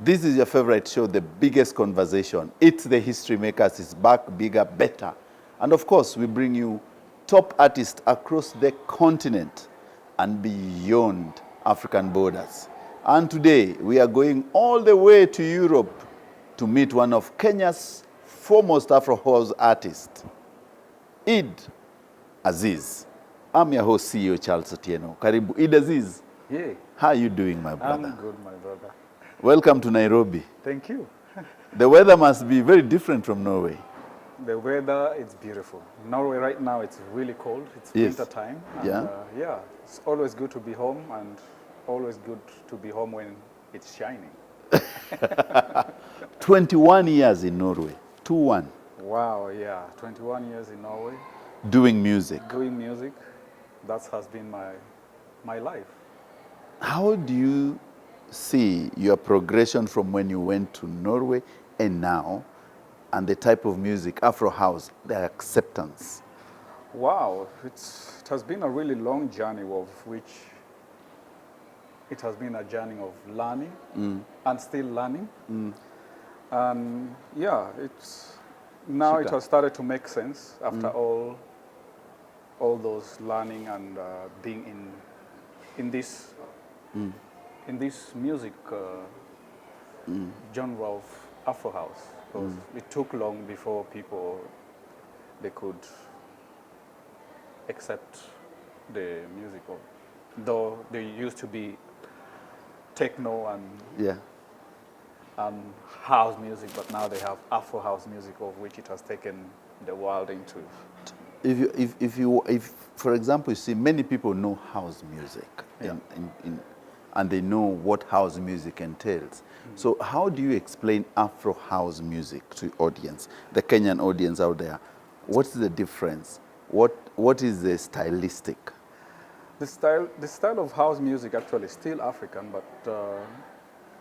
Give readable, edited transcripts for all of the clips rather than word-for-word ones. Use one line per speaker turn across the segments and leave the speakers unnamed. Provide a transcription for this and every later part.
This is your favorite show, The Biggest Conversation. It's the History Makers. It's back, bigger, better. And of course, we bring you top artists across the continent and beyond African borders. And today, we are going all the way to Europe to meet one of Kenya's foremost Afro house artists, Idd Aziz. I'm your host, CEO Charles Otieno. Karibu. Idd Aziz.
Yeah.
How are you doing, my brother?
I'm good, my brother.
Welcome to Nairobi.
Thank you.
The weather must be very different from Norway.
The weather is beautiful. Norway right now, it's really cold. It's
Yes.
winter time.
Yeah.
Yeah, it's always good to be home and always good to be home when it's shining.
21 years in Norway. 2-1.
Wow, yeah. 21 years in Norway,
Doing music.
doing music. That has been my life.
How do you see your progression from when you went to Norway and now, and the type of music, Afro house, the acceptance?
Wow, it has been a really long journey of which it has been a journey of learning and still learning. And yeah, now it has started to make sense after all those learning and being in this music genre of Afro house. Because it took long before they could accept the music of, though they used to be techno
Yeah.
and house music, but now they have Afro house music, of which it has taken the world into.
If for example, you see many people know house music,
Yeah.
and they know what house music entails. So how do you explain Afro house music to the audience, the Kenyan audience out there? What's the difference? What is the stylistic?
The style of house music actually is still African, but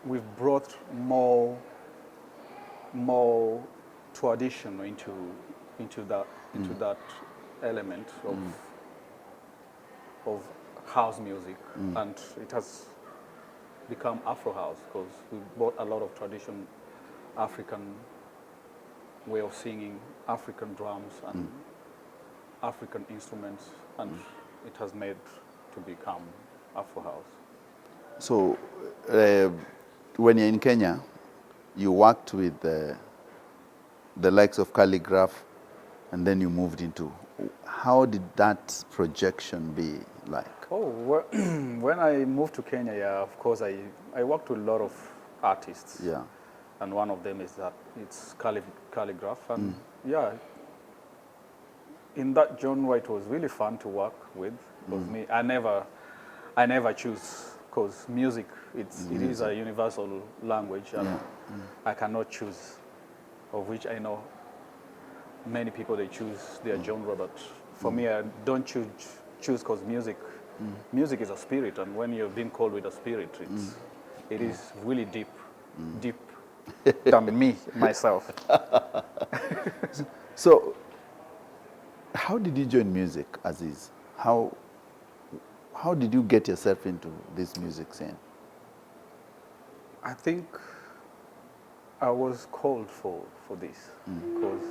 we've brought more tradition into that element of house music, and it has become Afro house because we brought a lot of tradition, African way of singing, African drums and African instruments, and it has made to become Afro house.
So when you're in Kenya, you worked with the likes of Calligraph, and then you moved into. How did that projection be like?
Oh, well, when I moved to Kenya, yeah, of course, I worked with a lot of artists.
Yeah.
And one of them is that it's Calligraph. And yeah, in that genre, it was really fun to work with. Because me, I never choose, because music, it is a universal language, and I cannot choose, of which I know many people, they choose their genre, but for me, I don't choose because music is a spirit, and when you've been called with a spirit, it is really deep than me, myself.
So how did you join music, Aziz? How did you get yourself into this music scene?
I think I was called for this because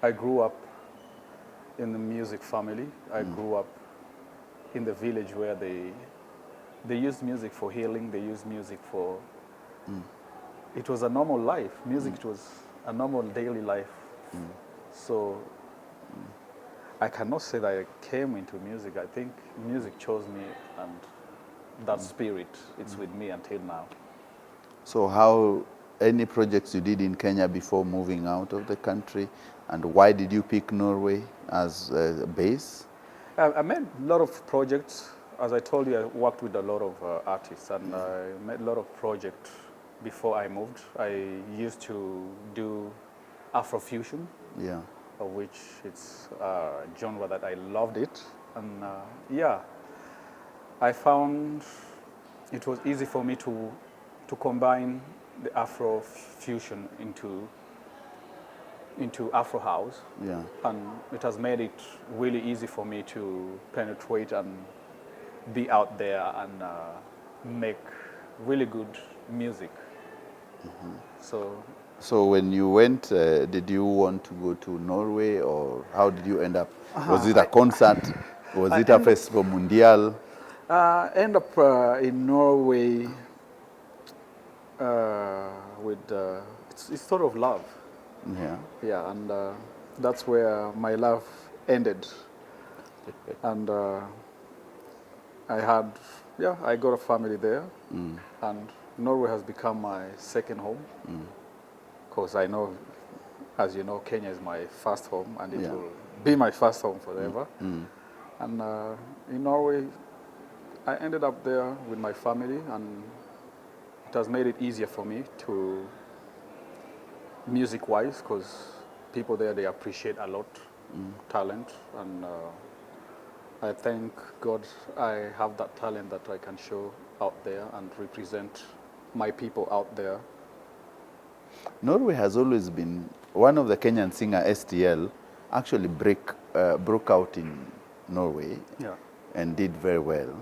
I grew up in the music family. I grew up in the village where they used music for healing. They used music for. It was a normal life. Music it was a normal daily life. So I cannot say that I came into music. I think music chose me, and that spirit, it's with me until now.
So how, any projects you did in Kenya before moving out of the country, and why did you pick Norway as a base?
I made a lot of projects. As I told you, I worked with a lot of artists, and I made a lot of projects before I moved. I used to do Afrofusion.
Yeah.
Of which it's a genre that I loved it. And yeah, I found it was easy for me to combine the Afrofusion into Afro house.
Yeah.
And it has made it really easy for me to penetrate and be out there and make really good music. So
So when you went, did you want to go to Norway, or how did you end up? Was it a concert? Was
I
it a
end up
festival mundial?
in Norway with it's sort of love.
Yeah.
Yeah, and that's where my love ended. And I got a family there, and Norway has become my second home. Because I know, as you know, Kenya is my first home, and it
Yeah.
will be my first home forever. And in Norway, I ended up there with my family, and it has made it easier for me to music-wise, because people there, they appreciate a lot talent, and I thank God I have that talent that I can show out there and represent my people out there.
Norway has always been one of the Kenyan singer STL actually broke out in Norway
Yeah.
and did very well.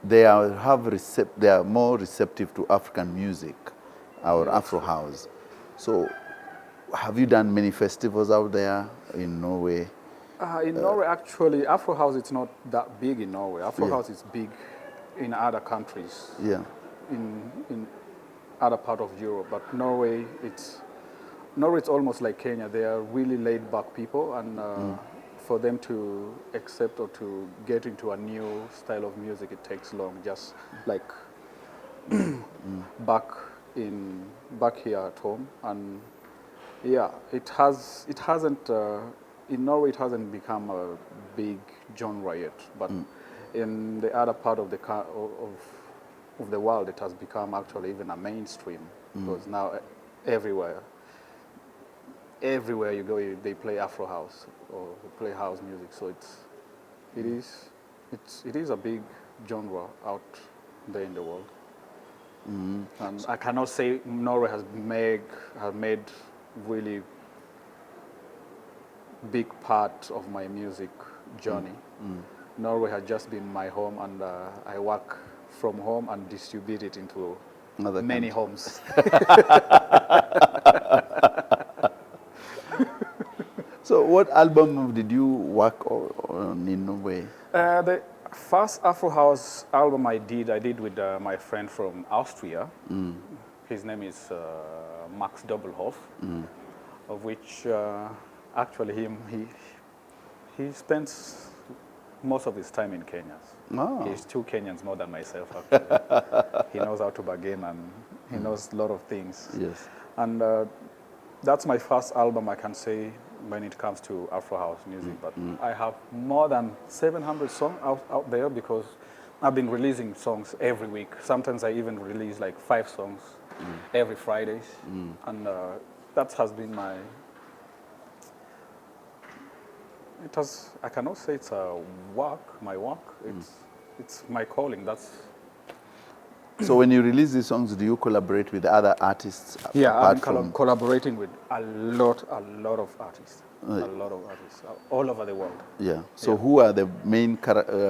They are more receptive to African music, our
Yeah, that's
Afro
true.
house. So, have you done many festivals out there in Norway?
In Norway, actually, Afro House it's not that big in Norway. Afro
Yeah.
House is big in other countries,
Yeah.
in other part of Europe. But Norway, it's almost like Kenya. They are really laid back people, and for them to accept or to get into a new style of music, it takes long. Just like back here at home, and yeah, it hasn't in Norway it hasn't become a big genre yet, but in the other part of of the world it has become actually even a mainstream, because now everywhere you go they play Afro house or they play house music, so it is a big genre out there in the world. And I cannot say Norway has made really big part of my music journey. Norway has just been my home, and I work from home and distribute it into
Another
many
country.
homes.
So, what album did you work on in Norway?
The first Afro House album I did with my friend from Austria. His name is Max Doppelhoff, of which actually he spends most of his time in Kenya.
Oh.
He's 2 Kenyans more than myself, actually. He knows how to bargain, and he knows a lot of things.
Yes.
And that's my first album, I can say, when it comes to Afro House music. But I have more than 700 songs out there, because I've been releasing songs every week. Sometimes I even release like 5 songs every Fridays. And that has been I cannot say it's my work. It's my calling.
So when you release these songs, do you collaborate with other artists
Yeah, I've
apart
been
from?
collaborating with a lot of artists, all over the world.
Yeah. So who are the main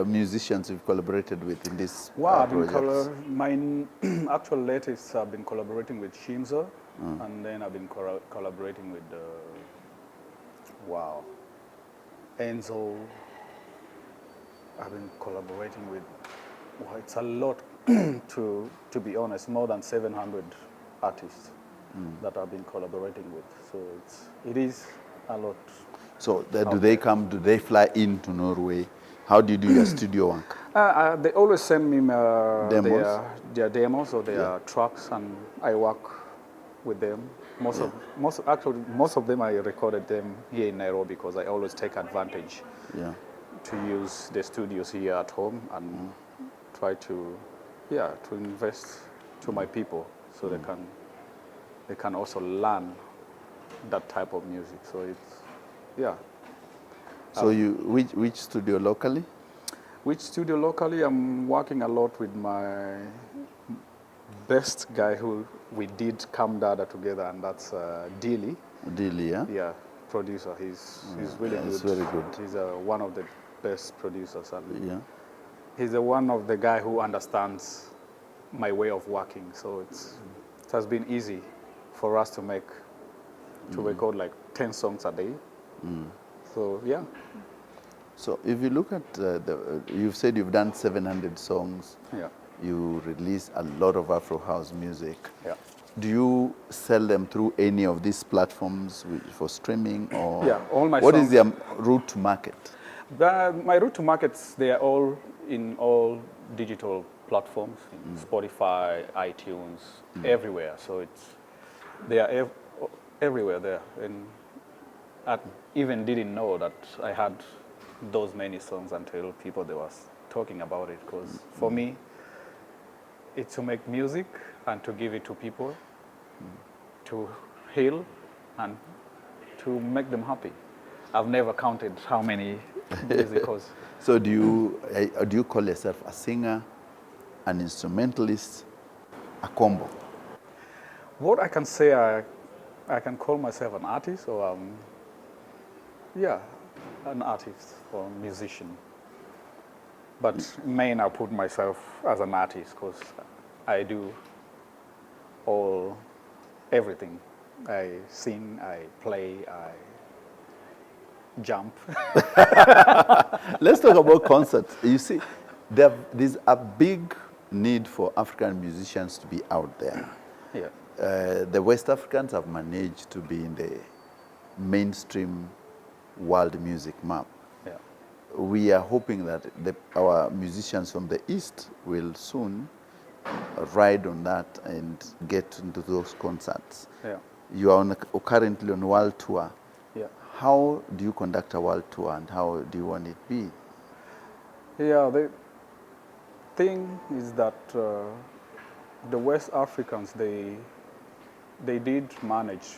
musicians you've collaborated with in this
Wow,
projects?
my actual latest, I've been collaborating with Shimza, and then I've been collaborating with Enzo. I've been collaborating with, it's a lot to be honest, more than 700 artists that I've been collaborating with. So it is a lot.
So do they fly into Norway? How do you do your studio work?
They always send me
Demos?
their demos or their tracks, and I work with them. Most of them I recorded them here in Nairobi, because I always take advantage
Yeah.
to use the studios here at home and try to invest to my people, so they can also learn that type of music. So
So which studio locally?
which studio locally? I'm working a lot with my best guy who we did Come Dada together, and that's Dilly.
Dilly, yeah?
Yeah, producer. He's really good.
He's very good.
He's one of the best producers, and
Yeah.
he's one of the guy who understands my way of working. So it has been easy for us to record like 10 songs a day. So yeah.
So if you look at, you've said you've done 700 songs.
Yeah.
You release a lot of Afro house music.
Yeah.
Do you sell them through any of these platforms for streaming, or
Yeah, all my
what is
songs.
their route to market?
My route to markets, they are all in all digital platforms, in Spotify, iTunes, everywhere. So they are everywhere there. And I even didn't know that I had those many songs until they was talking about it. Because for me, it's to make music and to give it to people, to heal and to make them happy. I've never counted how many musicals.
So do you call yourself a singer, an instrumentalist, a combo?
What I can say, I can call myself an artist, or an artist or musician. But I put myself as an artist because I do everything. I sing, I play, I jump.
Let's talk about concerts. You see, there's a big need for African musicians to be out there.
Yeah.
The West Africans have managed to be in the mainstream world music map.
Yeah.
We are hoping that our musicians from the East will soon ride on that and get into those concerts.
Yeah.
You are currently on world tour.
Yeah.
How do you conduct a world tour, and how do you want it be?
Yeah, the thing is that the West Africans, they did manage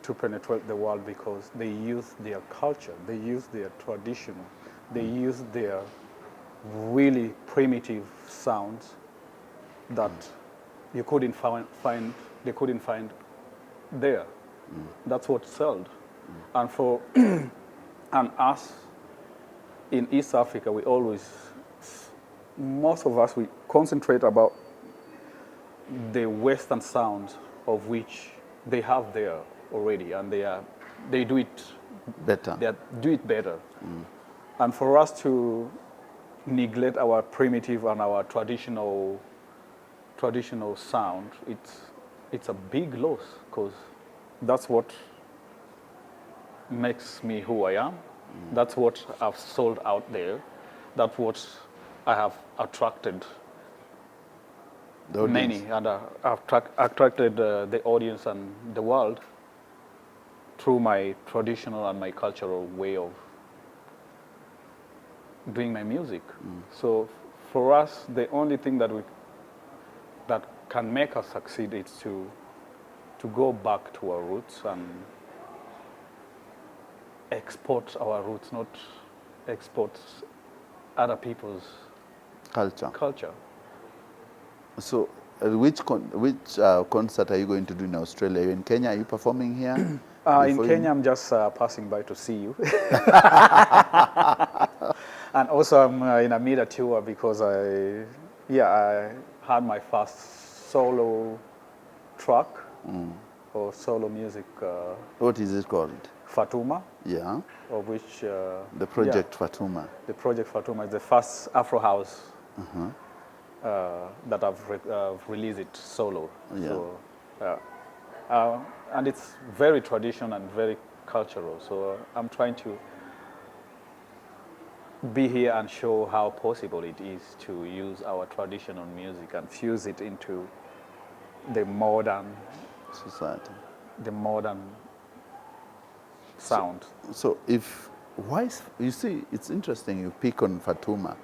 to penetrate the world because they used their culture, they used their tradition, they used their really primitive sounds that you couldn't find they couldn't find there. That's what sold. And for and us in East Africa, most of us, we concentrate about the Western sounds of which they have there already, and they do it
Better.
They do it better. And for us to neglect our primitive and our traditional sound, it's a big loss, because that's what makes me who I am. That's what I've sold out there. That's what I have attracted many, and I've attracted the audience and the world through my traditional and my cultural way of doing my music. So for us, the only thing that can make us succeed is to go back to our roots and export our roots, not export other people's culture.
So which concert are you going to do in Australia? Are you in Kenya? Are you performing here?
In Kenya, I'm just passing by to see you. And also I'm in a media tour because I had my first solo track or solo music.
What is it called?
Fatuma.
Yeah.
Of which
the project Fatuma.
The project Fatuma is the first Afro house that I've released it solo.
Yeah.
So, and it's very traditional and very cultural. So I'm trying to be here and show how possible it is to use our traditional music and fuse it into the modern
society,
the modern sound.
So you see, it's interesting you pick on Fatuma.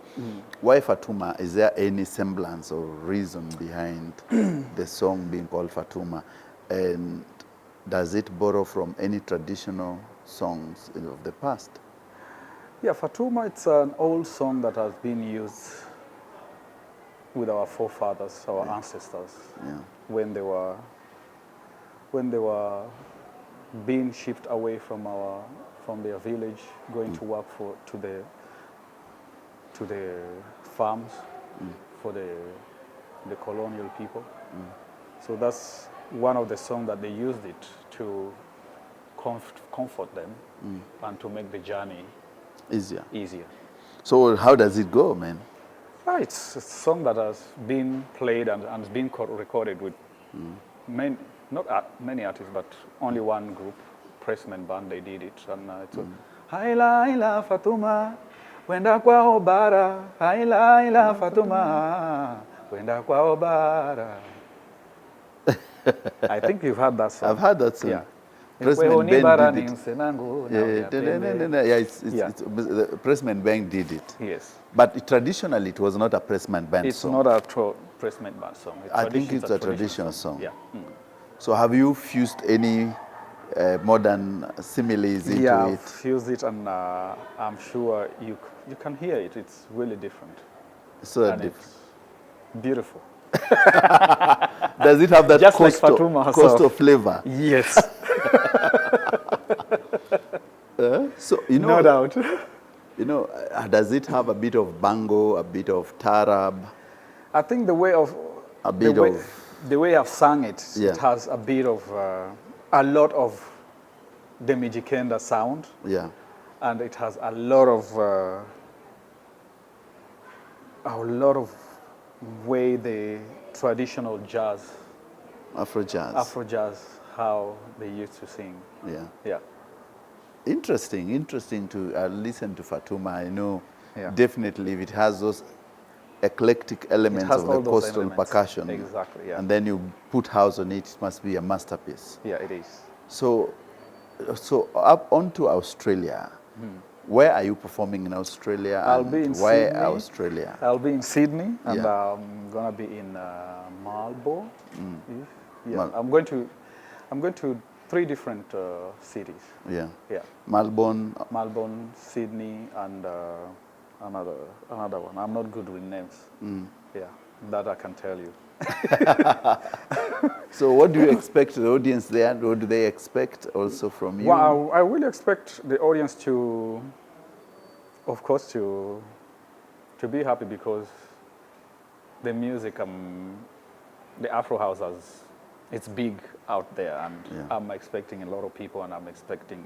Why Fatuma? Is there any semblance or reason behind the song being called Fatuma? And does it borrow from any traditional songs of the past?
Yeah, Fatuma, it's an old song that has been used with our forefathers, our ancestors, when they were being shipped away from their village, going to work to the farms for the the colonial people. So that's one of the songs that they used it to comfort them and to make the journey
easier. So how does it go, man?
It's a song that has been played and has been recorded with not many artists, but only one group, Pressman Band. They did it, and it's Haila Fatuma, wenda kwa obara. Haila Fatuma, wenda kwa obara. I think you've heard that song.
I've heard that song.
Yeah.
Pressman Ben did it. Pressman Ben did it.
Yes.
But traditionally, it was not a Pressman Band song.
It's not a Pressman Band song.
I think it's a traditional song.
Yeah.
So have you fused any modern similes into it?
Yeah, I've fused it, and I'm sure you can hear it. It's really different.
So
and
different.
It's beautiful.
Does it have that
Just like Fatuma herself.
coastal flavor?
Yes.
So you know,
no doubt.
You know, does it have a bit of bango, a bit of tarab?
I think the way I've sung it, it has a bit of a lot of the Mijikenda sound.
Yeah.
And it has a lot of way the traditional jazz,
Afro jazz,
how they used to sing.
Yeah.
Yeah.
Interesting to listen to Fatuma. I know definitely if it has those eclectic elements of the coastal percussion.
Exactly, yeah.
And then you put house on it, it must be a masterpiece.
Yeah, it is.
So up onto Australia. Where are you performing in Australia?
I'll be in
why
Sydney.
Australia?
I'll be in Sydney, and I'm gonna be in Melbourne. Yeah, I'm going to 3 different cities.
Yeah.
Yeah.
Melbourne,
Sydney, and another one. I'm not good with names. Yeah, that I can tell you.
So what do you expect the audience there? What do they expect also from you?
Well, I really expect the audience to, of course, to be happy, because the music, the Afro house, it's big out there, and I'm expecting a lot of people, and I'm expecting,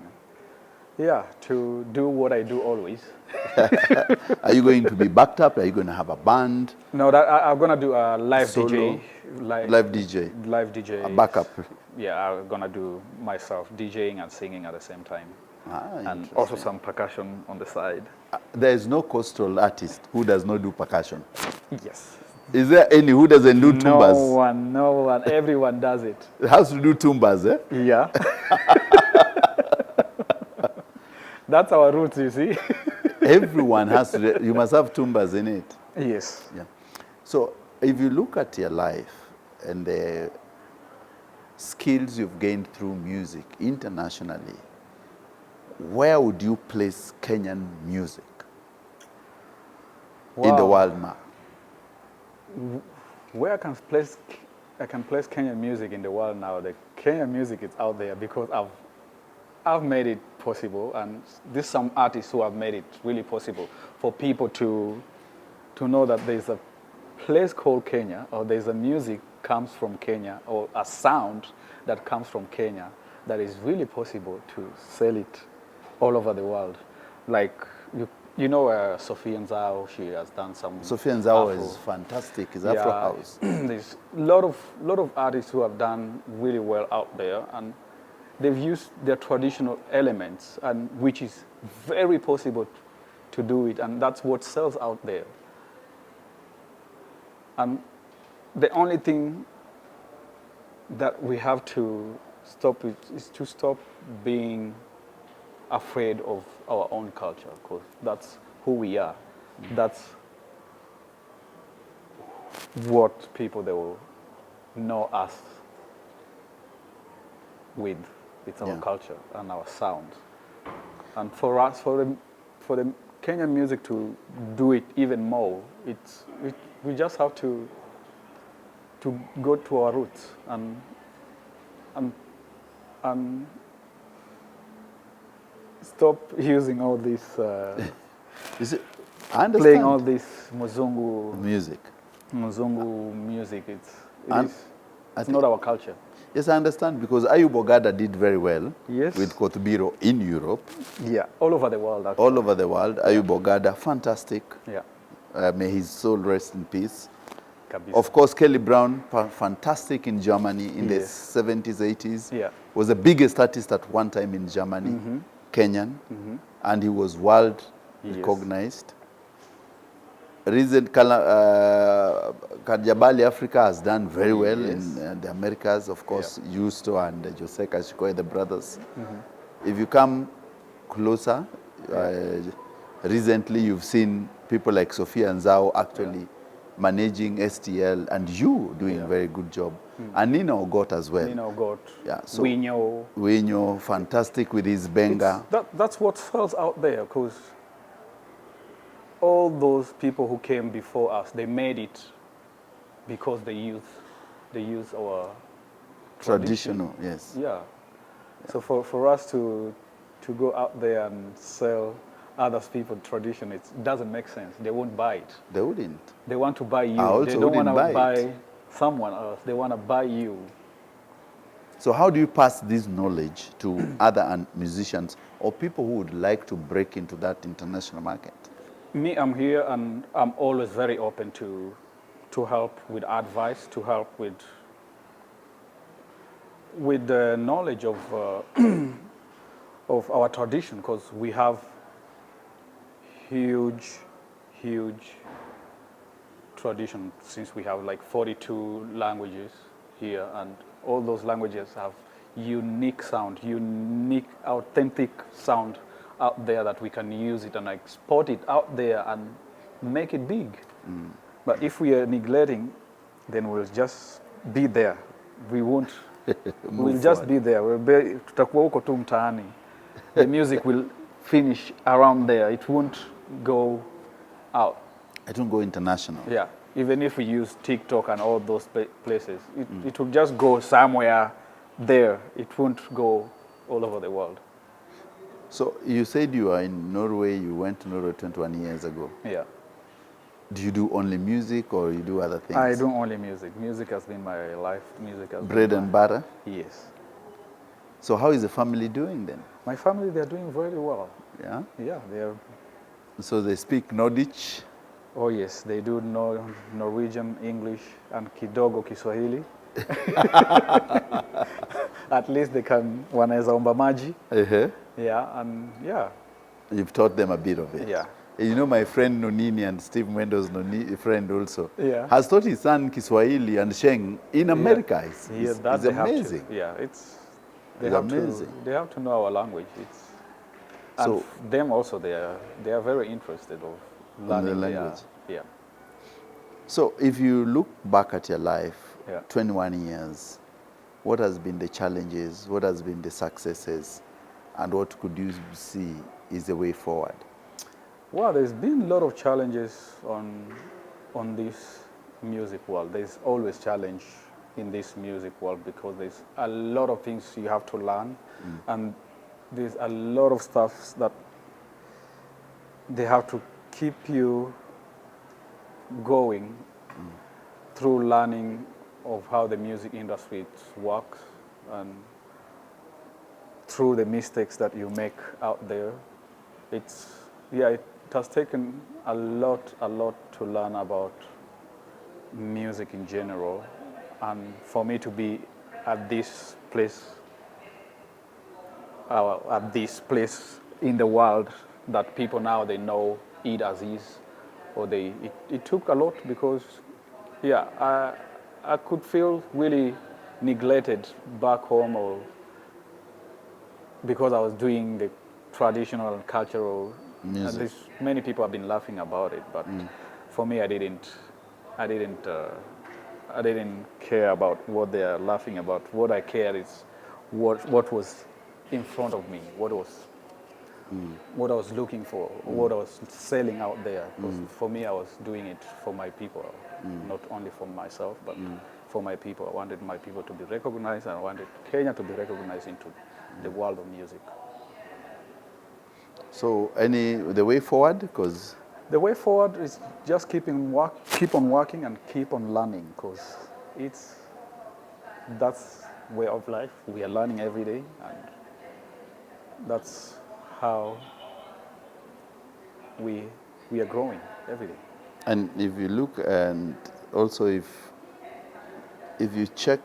to do what I do always.
Are you going to be backed up? Are you going to have a band?
No, I'm going to do a live DJ. Live DJ.
A backup.
Yeah, I'm going to do myself DJing and singing at the same time. And also some percussion on the side.
There is no coastal artist who does not do percussion.
Yes.
Is there any who doesn't do tumbas?
No one. Everyone does it.
It has to do tumbas, eh?
Yeah. That's our roots, you see.
Everyone has to. You must have tumbas in it.
Yes.
Yeah. So if you look at your life and the skills you've gained through music internationally, where would you place Kenyan music in the world map?
Where I can place Kenyan music in the world now. The Kenyan music is out there because I've made it possible, and there's some artists who have made it really possible for people to know that there's a place called Kenya, or there's a music comes from Kenya, or a sound that comes from Kenya that is really possible to sell it all over the world. Like you know, Sophia Nzao, she has done some.
Sophia Nzao is fantastic. It's Afro house.
There's a lot of artists who have done really well out there, and they've used their traditional elements, and which is very possible to do it, and that's what sells out there. And the only thing that we have to stop is to stop being afraid of our own culture, because that's who we are. That's what people, they will know us with. It's our culture and our sound. And for us, for the Kenyan music to do it even more, we just have to go to our roots and stop using all this
I understand.
playing all this Muzungu
music.
Mzungu music. It
And
is.
I
It's
think,
not our culture.
yes, I understand, because Ayub Ogada did very well
Yes.
with Kotbiro in Europe,
Yeah, all over the world actually.
all over the world. Ayub Ogada, fantastic.
Yeah,
May his soul rest in peace.
kabisa.
Of course, Kelly Brown, fantastic in Germany in the
Yes.
70s, 80s.
Yeah.
Was the biggest artist at one time in Germany, Kenyan, and he was world
Yes.
recognized. Recent Kajabali Africa has done very well
Yes.
in the Americas, of course, Justo and Jose Kashikoe, the brothers. If you come closer, recently you've seen people like Sophia Nzao actually managing STL, and you doing very good job. And Nina Ogot as well.
Nino got
Yeah, so
Winyo.
Winyo, fantastic with his benga.
That's what sells out there, because all those people who came before us, they made it because they use our
Traditional, yes.
Yeah. So for us to go out there and sell other people's tradition, it doesn't make sense. They won't buy it.
They wouldn't.
They want to buy you.
I also
They don't want
wouldn't
to
buy
buy
it.
someone else. They want to buy you.
So how do you pass this knowledge to other musicians or people who would like to break into that international market?
Me, I'm here and I'm always very open to help with advice, to help with the knowledge of of our tradition, because we have huge tradition, since we have like 42 languages here, and all those languages have unique sound, unique, authentic sound out there that we can use it and export it out there and make it big. But if we are neglecting, then we'll just be there. We won't. We'll just be there. Tutakuwa huko tu mtaani. The music will finish around there. It won't go out.
It won't go international.
Yeah. Even if we use TikTok and all those places, it will just go somewhere there. It won't go all over the world.
So you said you are in Norway. You went to Norway 21 years ago.
Yeah.
Do you do only music or you do other things?
I do only music. Music has been my life. Music has
Bread
been
and butter?
Yes.
So how is the family doing then?
My family, they're doing very well.
Yeah?
Yeah, they're.
So they speak Nordic?
Oh yes, they do know Norwegian, English, and kidogo Kiswahili. At least they can wanaweza omba maji. Yeah, and yeah.
You've taught them a bit of it.
Yeah.
You know, my friend Nonini and Steve Mendo's friend also has taught his son Kiswahili and Sheng in America. It's amazing.
They have to know our language. And them also, they are very interested of learning
the language.
Yeah.
So if you look back at your life, 21 years, what has been the challenges, what has been the successes, and what could you see is the way forward?
Well, there's been a lot of challenges on this music world. There's always challenge in this music world because there's a lot of things you have to learn, and there's a lot of stuff that they have to keep you going through learning of how the music industry works and through the mistakes that you make out there. It has taken a lot to learn about music in general, and for me to be at this place in the world that people now they know Idd Aziz, or it took a lot because I could feel really neglected back home, or because I was doing the traditional and cultural music. Many people have been laughing about it, but for me, I didn't care about what they are laughing about. What I cared is what was in front of me, what I was looking for, what I was selling out there. Because for me, I was doing it for my people, not only for myself, but for my people. I wanted my people to be recognized, and I wanted Kenya to be recognized into the world of music.
So the way forward, because
The way forward is just keep on working and keep on learning, because that's way of life. We are learning every day, and that's how we are growing every day.
And if you look, and also if you check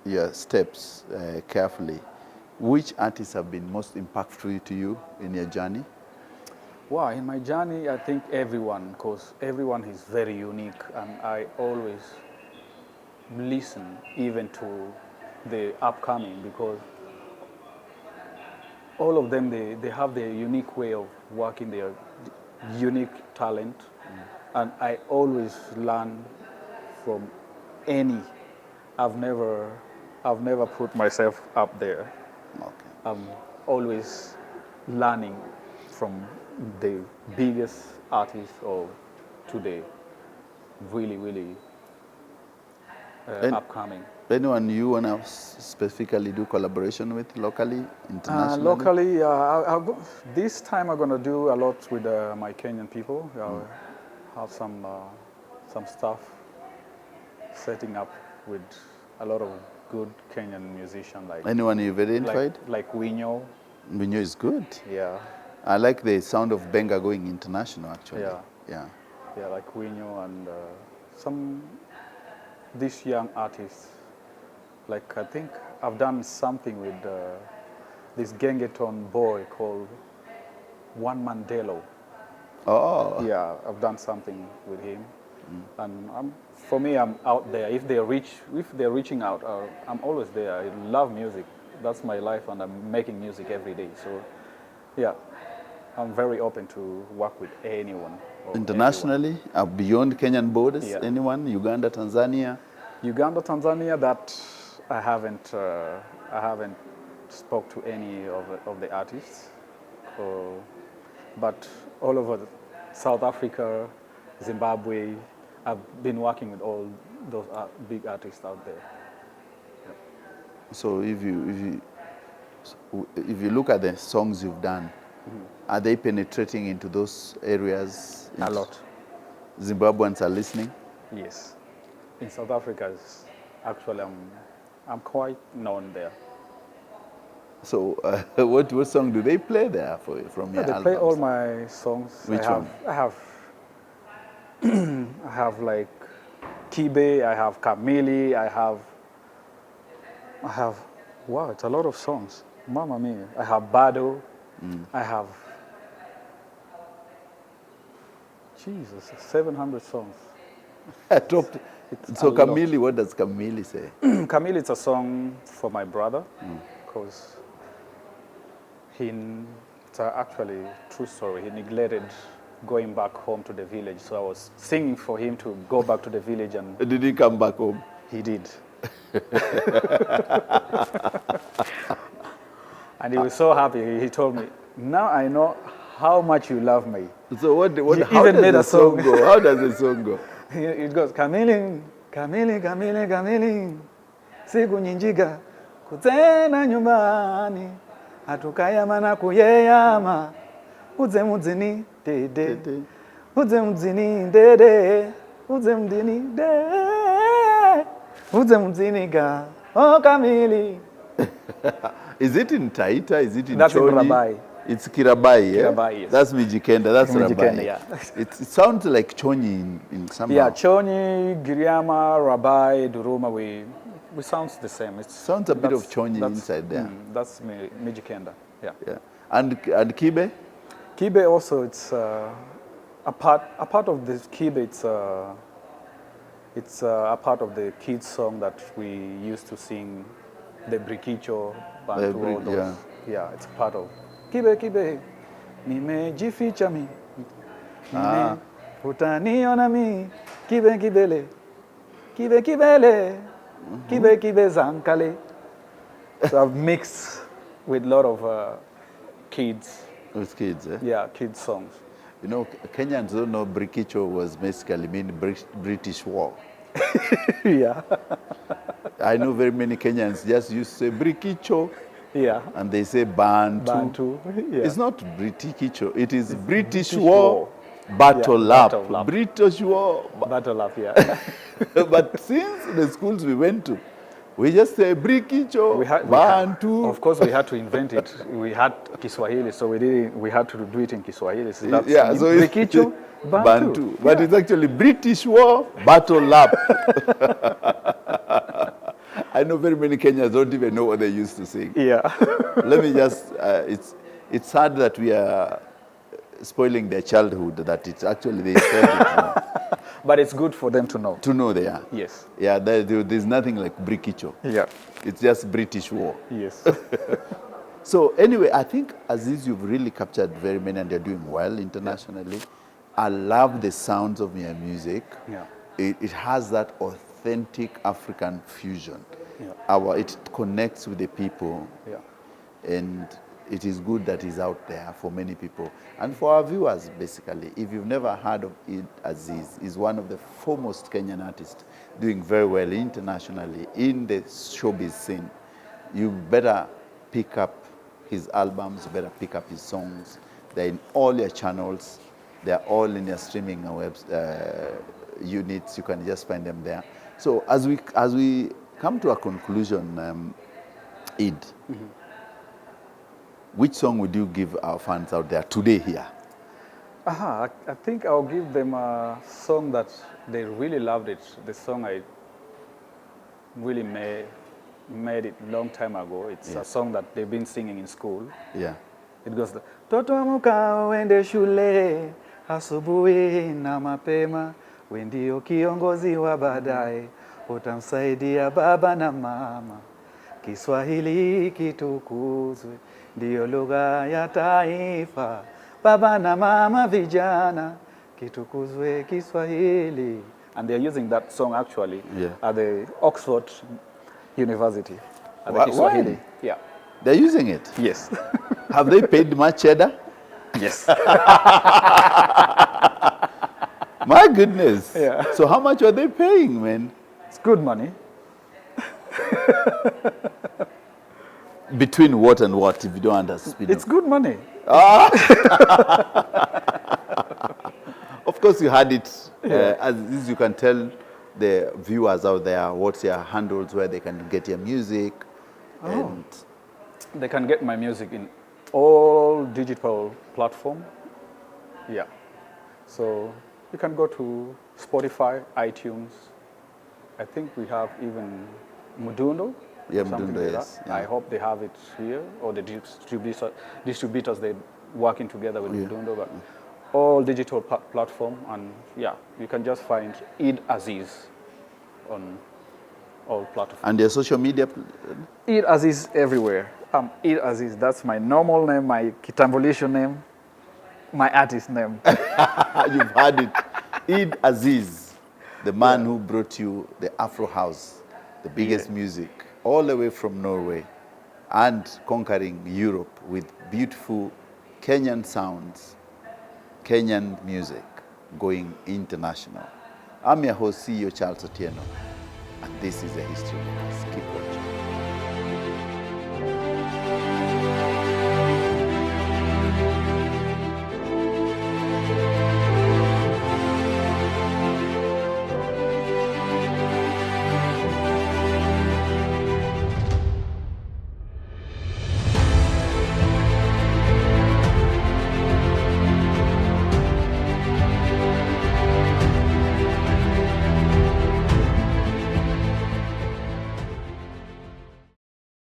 your steps carefully, which artists have been most impactful to you in your journey?
Wow, in my journey, I think everyone, because everyone is very unique, and I always listen even to the upcoming, because all of them, they have their unique way of working, their unique talent, and I always learn from any. I've never put myself up there.
Okay.
I'm always learning from the biggest artists or to the really upcoming.
Anyone you want to specifically do collaboration with locally, internationally?
Locally, this time I'm going to do a lot with my Kenyan people. I'll have some stuff setting up with a lot of good Kenyan musicians. Like
Anyone you've identified?
Like Winyo.
Winyo is good.
Yeah.
I like the sound of Benga going international, actually.
Yeah.
Yeah.
Yeah, like Winyo and these young artists. Like, I think I've done something with this Gengeton boy called One Mandelo.
Oh.
Yeah, I've done something with him. And for me, I'm out there. If they're reaching out, I'm always there. I love music. That's my life, and I'm making music every day. So, yeah, I'm very open to work with anyone.
Internationally, beyond Kenyan borders,
Yeah.
anyone? Uganda, Tanzania?
Uganda, Tanzania, that I haven't spoke to any of the artists. But all over South Africa, Zimbabwe, I've been working with all those big artists out there. Yeah.
So if you look at the songs you've done, are they penetrating into those areas?
A lot.
Zimbabweans are listening?
Yes. In South Africa, actually, I'm quite known there.
So what song do they play there from your
They
albums?
play all my songs.
Which one?
I have like Kibe, I have Kamili, I have wow, it's a lot of songs. Mamma mia. I have Bado, I have 700 songs.
So Kamili, what does Kamili say?
Kamili, it's a song for my brother, because it's actually a true story. He neglected going back home to the village, so I was singing for him to go back to the village, and
Did he come back home?
he did. And he was so happy. He told me, "Now I know how much you love me."
So how
even
does
made
the
a
song
song.
go? How does the song go?
It goes, Kamili, Kamili, Kamili, Kamili, siku nyinjiga, kutena nyumbani, hatukayama na kuyeyama, uze muzini dede, uze muzini dede, uze muzini dede, uze muzini ga, oh Kamili.
Is it in Taita? Is it in
That's in
Chonyi?
Rabai.
It's Kirabai, yeah?
Kirabai, yes.
That's Mijikenda, that's
Mijikenda,
Rabai.
yeah.
It sounds like Chonyi in somehow.
Yeah, Chonyi, Giriama, Rabai, Duruma, we sounds the same.
Sounds a bit of Chonyi inside there.
That's Mijikenda, yeah.
Yeah. And Kibe?
Kibe also, it's a part of this Kibe. It's a part of the kids song that we used to sing, the Brikicho, Bantu, all those. Yeah, it's part of Kibe Kibe. Nimejificha mi, utaniona mi, Kibe Kibele, Kibe Kibele, Kibe Kibe Zankale. So I've mixed with a lot of kids.
With kids, eh?
Yeah, kids songs.
You know, Kenyans don't know Brikicho was basically mean British war.
Yeah.
I know very many Kenyans just used to say Brikicho.
Yeah.
And they say Bantu.
Bantu. Yeah.
It's not Britikicho, it is British war. Battle
Yeah,
Lap,
Battle Lap.
British War.
Battle Lap, yeah.
But since the schools we went to, we just say Brikicho, Bantu.
Of course, we had to invent it. We had Kiswahili, so we had to do it in Kiswahili. So that's
Yeah, so it's
Brikicho, Bantu.
But it's actually British War, Battle Lap. I know very many Kenyans don't even know what they used to sing.
Yeah.
Let me just, it's sad that we are spoiling their childhood, that it's actually they said it now.
But it's good for them to know.
To know they are.
Yes.
Yeah, there's nothing like Brikicho.
Yeah.
It's just British War.
Yes.
So anyway, I think Aziz, you've really captured very many and you're doing well internationally. I love the sounds of your music.
Yeah.
It has that authentic African fusion.
Yeah.
It connects with the people.
Yeah.
And it is good that it's out there for many people. And for our viewers, basically, if you've never heard of Idd Aziz, he's one of the foremost Kenyan artists doing very well internationally in the showbiz scene. You better pick up his albums, you better pick up his songs. They're in all your channels. They're all in your streaming units. You can just find them there. So as we come to a conclusion, Idd, which song would you give our fans out there today here?
I think I'll give them a song that they really loved it. The song I really made it long time ago. It's a song that they've been singing in school.
Yeah.
It goes, Toto amuka uende shule, asubuhi na mapema, we ndio kiongozi wa baadaye, utamsaidia baba na mama. Kiswahili kitukuzwe, ndio lugha ya taifa. Baba na mama vijana, kitukuzwe Kiswahili. And they're using that song actually at the Oxford University. At the Kiswahili.
Why?
Yeah.
They're using it?
Yes.
Have they paid much cheddar?
Yes.
My goodness.
Yeah.
So how much are they paying, man?
It's good money.
Between what and what, if you don't understand?
It's good money.
Of course, you had it. As you can tell the viewers out there, what's your handles where they can get your music. And
they can get my music in all digital platform. Yeah. So you can go to Spotify, iTunes. I think we have even Mudundo.
Yeah,
something
Mudundo,
like
yes.
that.
Yeah.
I hope they have it here, or the distributors, they're working together with Mudundo. But all digital platform, and yeah, you can just find Idd Aziz on all platforms.
And your social media?
Idd Aziz everywhere. Idd Aziz, that's my normal name, my kitambulisho name, my artist name.
You've heard it. Idd Aziz, the man who brought you the Afro house, the biggest music, all the way from Norway, and conquering Europe with beautiful Kenyan sounds, Kenyan music, going international. I'm your host, CEO Charles Otieno, and this is The History Makers. Keep watching.